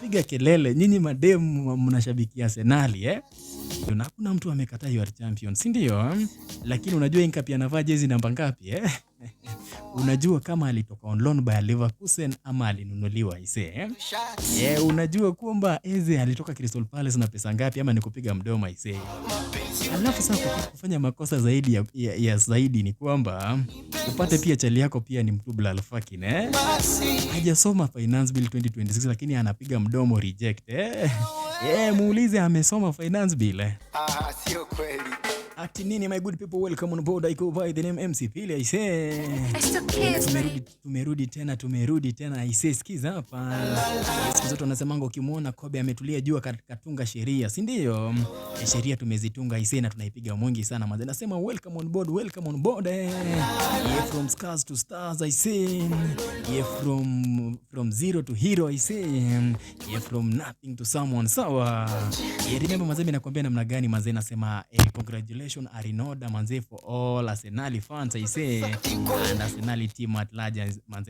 mnapiga kelele nyinyi mademu mnashabikia Arsenal na hakuna mtu amekataa you are champion, si ndio? Lakini unajua Inkapi anavaa jezi namba ngapi Unajua kama alitoka on loan by Leverkusen ama alinunuliwa unajua kwamba Eze alitoka Crystal Palace na pesa ngapi ama nikupiga mdomo Alafu sasa kufanya makosa zaidi ya zaidi ni kwamba upate pia chali yako pia ni mtubla alfakin hajasoma finance bill 2026 lakini anapiga mdomo reject muulize amesoma finance bill sio kweli. Ati nini my good people, welcome on board. I go by the name MC Pili. I say tumerudi tena I say sikiza hapa. Siku zote wanasemanga ukimwona Kobe ametulia jua katunga sheria, si ndio? Sheria tumezitunga I say na tunaipiga mwingi sana manze. Nasema welcome on board, welcome on board. Yeah, from scars to stars I say. Yeah, from zero to hero I say. Yeah, from nothing to someone. Sawa. Yeah, remember manze, mimi nakwambia namna gani manze, nasema congratulations Arinoda manze for all Arsenal fans I say and Arsenal team at large manze.